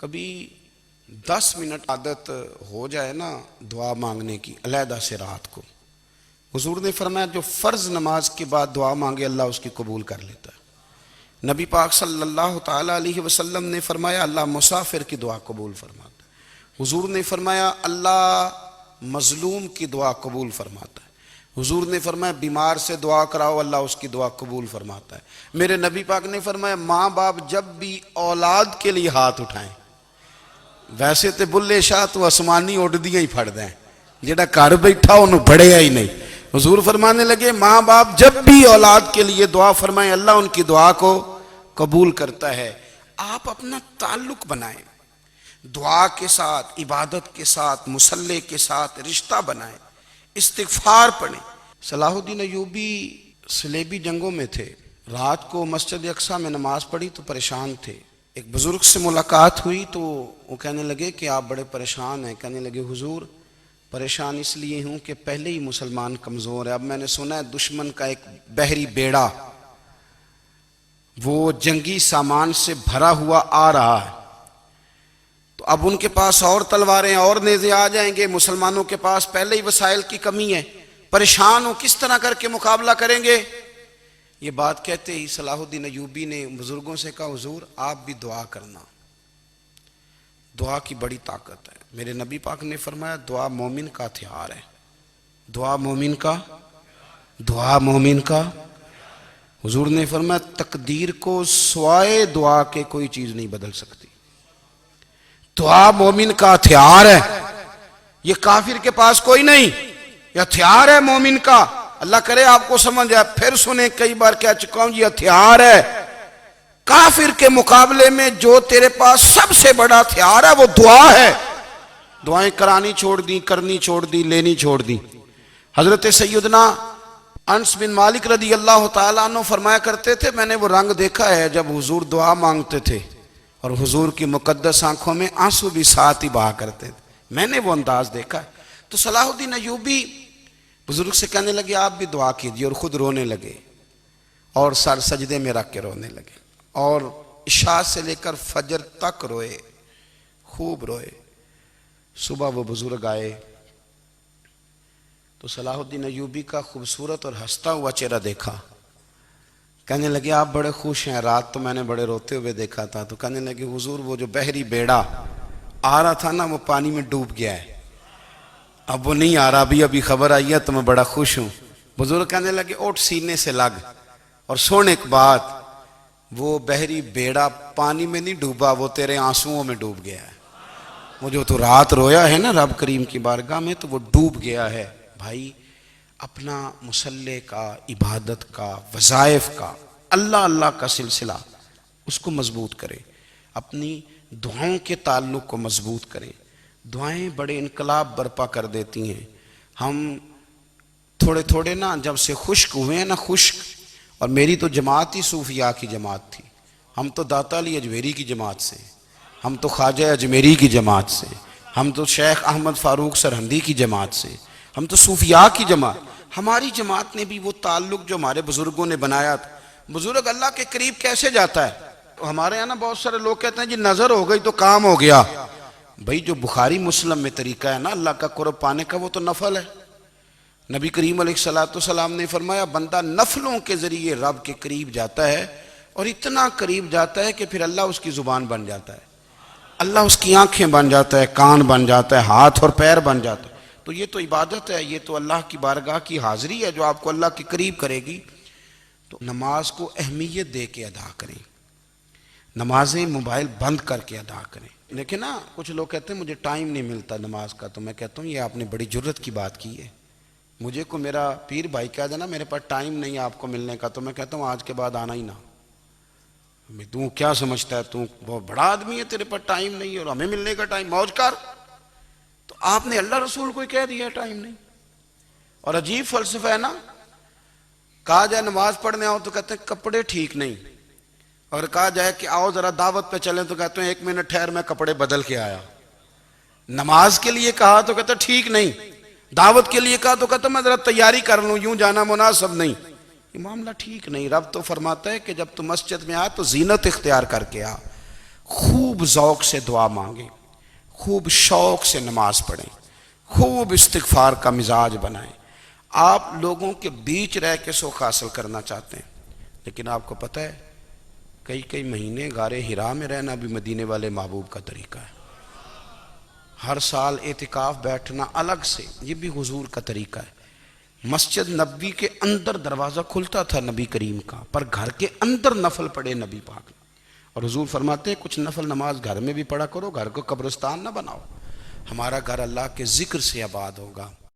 کبھی 10 منٹ عادت ہو جائے نا دعا مانگنے کی علیحدہ سے رات کو، حضور نے فرمایا جو فرض نماز کے بعد دعا مانگے اللہ اس کی قبول کر لیتا ہے۔ نبی پاک صلی اللہ تعالیٰ علیہ وسلم نے فرمایا اللہ مسافر کی دعا قبول فرماتا ہے۔ حضور نے فرمایا اللہ مظلوم کی دعا قبول فرماتا ہے۔ حضور نے فرمایا بیمار سے دعا کراؤ اللہ اس کی دعا قبول فرماتا ہے۔ میرے نبی پاک نے فرمایا ماں باپ جب بھی اولاد کے لیے ہاتھ اٹھائیں، ویسے تے بلے شاہ تو آسمانی اڈدیاں ہی پھڑ دیں، جڑا گھر بیٹھا انہوں بڑھیا ہی نہیں۔ حضور فرمانے لگے ماں باپ جب بھی اولاد کے لیے دعا فرمائیں اللہ ان کی دعا کو قبول کرتا ہے۔ آپ اپنا تعلق بنائیں، دعا کے ساتھ، عبادت کے ساتھ، مصلی کے ساتھ رشتہ بنائیں، استغفار پڑھیں۔ صلاح الدین ایوبی صلیبی جنگوں میں تھے، رات کو مسجد اقصی میں نماز پڑھی تو پریشان تھے۔ ایک بزرگ سے ملاقات ہوئی تو وہ کہنے لگے کہ آپ بڑے پریشان ہیں۔ کہنے لگے حضور پریشان اس لیے ہوں کہ پہلے ہی مسلمان کمزور ہے، اب میں نے سنا ہے دشمن کا ایک بحری بیڑا وہ جنگی سامان سے بھرا ہوا آ رہا ہے، تو اب ان کے پاس اور تلواریں اور نیزے آ جائیں گے، مسلمانوں کے پاس پہلے ہی وسائل کی کمی ہے، پریشان ہو کس طرح کر کے مقابلہ کریں گے۔ یہ بات کہتے ہی صلاح الدین ایوبی نے بزرگوں سے کہا حضور آپ بھی دعا کرنا، دعا کی بڑی طاقت ہے۔ میرے نبی پاک نے فرمایا دعا مومن کا ہتھیار ہے، دعا مومن کا حضور نے فرمایا تقدیر کو سوائے دعا کے کوئی چیز نہیں بدل سکتی۔ دعا مومن کا ہتھیار ہے، یہ کافر کے پاس کوئی نہیں، یہ ہتھیار ہے مومن کا۔ اللہ کرے آپ کو سمجھ آئے، پھر سنیں کئی بار کہہ چکا ہوں یہ ہتھیار ہے۔ کافر کے مقابلے میں جو تیرے پاس سب سے بڑا ہتھیار ہے وہ دعا ہے۔ دعائیں کرانی چھوڑ دی، کرنی چھوڑ دی، لینی چھوڑ دی۔ حضرت سیدنا انس بن مالک رضی اللہ تعالیٰ عنہ فرمایا کرتے تھے میں نے وہ رنگ دیکھا ہے جب حضور دعا مانگتے تھے اور حضور کی مقدس آنکھوں میں آنسو بھی ساتھ ہی بہا کرتے تھے، میں نے وہ انداز دیکھا ہے۔ تو صلاح الدین ایوبی بزرگ سے کہنے لگے آپ بھی دعا کیجئے، اور خود رونے لگے اور سر سجدے میں رکھ کے رونے لگے، اور عشاء سے لے کر فجر تک روئے، خوب روئے۔ صبح وہ بزرگ آئے تو صلاح الدین ایوبی کا خوبصورت اور ہنستا ہوا چہرہ دیکھا، کہنے لگے آپ بڑے خوش ہیں، رات تو میں نے بڑے روتے ہوئے دیکھا تھا۔ تو کہنے لگے حضور وہ جو بحری بیڑا آ رہا تھا نا وہ پانی میں ڈوب گیا ہے، اب وہ نہیں آ رہا، ابھی خبر آئی ہے تو میں بڑا خوش ہوں۔ بزرگ کہنے لگے اٹھ سینے سے لگ اور سن ایک بات، وہ بحری بیڑا پانی میں نہیں ڈوبا، وہ تیرے آنسوؤں میں ڈوب گیا ہے۔ وہ جو تو رات رویا ہے نا رب کریم کی بارگاہ میں تو وہ ڈوب گیا ہے۔ بھائی اپنا مصلی کا، عبادت کا، وظائف کا، اللہ اللہ کا سلسلہ اس کو مضبوط کرے، اپنی دعاؤں کے تعلق کو مضبوط کرے۔ دعائیں بڑے انقلاب برپا کر دیتی ہیں۔ ہم تھوڑے تھوڑے نا جب سے خشک ہوئے ہیں نا، خشک، اور میری تو جماعت ہی صوفیاء کی جماعت تھی، ہم تو داتا علی اجمیری کی جماعت سے، ہم تو خواجہ اجمیری کی جماعت سے، ہم تو شیخ احمد فاروق سرہندی کی جماعت سے، ہم تو صوفیاء کی جماعت۔ ہماری جماعت نے بھی وہ تعلق جو ہمارے بزرگوں نے بنایا تھا۔ بزرگ اللہ کے قریب کیسے جاتا ہے؟ ہمارے یہاں نا بہت سارے لوگ کہتے ہیں جی نظر ہو گئی تو کام ہو گیا۔ بھئی جو بخاری مسلم میں طریقہ ہے نا اللہ کا قرب پانے کا وہ تو نفل ہے۔ نبی کریم علیہ السلام نے فرمایا بندہ نفلوں کے ذریعے رب کے قریب جاتا ہے، اور اتنا قریب جاتا ہے کہ پھر اللہ اس کی زبان بن جاتا ہے، اللہ اس کی آنکھیں بن جاتا ہے، کان بن جاتا ہے، ہاتھ اور پیر بن جاتا ہے۔ تو یہ تو عبادت ہے، یہ تو اللہ کی بارگاہ کی حاضری ہے جو آپ کو اللہ کے قریب کرے گی۔ تو نماز کو اہمیت دے کے ادا کریں، نمازیں موبائل بند کر کے ادا کریں۔ لیکن نا کچھ لوگ کہتے ہیں مجھے ٹائم نہیں ملتا نماز کا، تو میں کہتا ہوں یہ آپ نے بڑی جرت کی بات کی ہے۔ مجھے کو میرا پیر بھائی کہہ دینا میرے پاس ٹائم نہیں ہے آپ کو ملنے کا، تو میں کہتا ہوں آج کے بعد آنا ہی نہ۔ تو کیا سمجھتا ہے تو بہت بڑا آدمی ہے، تیرے پاس ٹائم نہیں ہے اور ہمیں ملنے کا ٹائم، موج کر۔ تو آپ نے اللہ رسول کو کہہ دیا ٹائم نہیں۔ اور عجیب فلسفہ ہے نا، کہا جائے نماز پڑھنے آؤ تو کہتے ہیں کپڑے ٹھیک نہیں، اور کہا جائے کہ آؤ ذرا دعوت پہ چلیں تو کہتے ہیں 1 منٹ ٹھہر میں کپڑے بدل کے آیا۔ نماز کے لیے کہا تو کہتے ہیں ٹھیک نہیں، دعوت کے لیے کہا تو کہتے ہیں میں ذرا تیاری کر لوں، یوں جانا مناسب نہیں۔ یہ معاملہ ٹھیک نہیں۔ رب تو فرماتا ہے کہ جب تم مسجد میں آ تو زینت اختیار کر کے آ، خوب ذوق سے دعا مانگیں، خوب شوق سے نماز پڑھیں، خوب استغفار کا مزاج بنائیں۔ آپ لوگوں کے بیچ رہ کے سکھ حاصل کرنا چاہتے ہیں، لیکن آپ کو پتہ ہے کئی مہینے غار حرا میں رہنا بھی مدینے والے محبوب کا طریقہ ہے۔ ہر سال اعتکاف بیٹھنا الگ سے، یہ بھی حضور کا طریقہ ہے۔ مسجد نبوی کے اندر دروازہ کھلتا تھا نبی کریم کا، پر گھر کے اندر نفل پڑے نبی پاک نے، اور حضور فرماتے ہیں کچھ نفل نماز گھر میں بھی پڑھا کرو، گھر کو قبرستان نہ بناؤ۔ ہمارا گھر اللہ کے ذکر سے آباد ہوگا،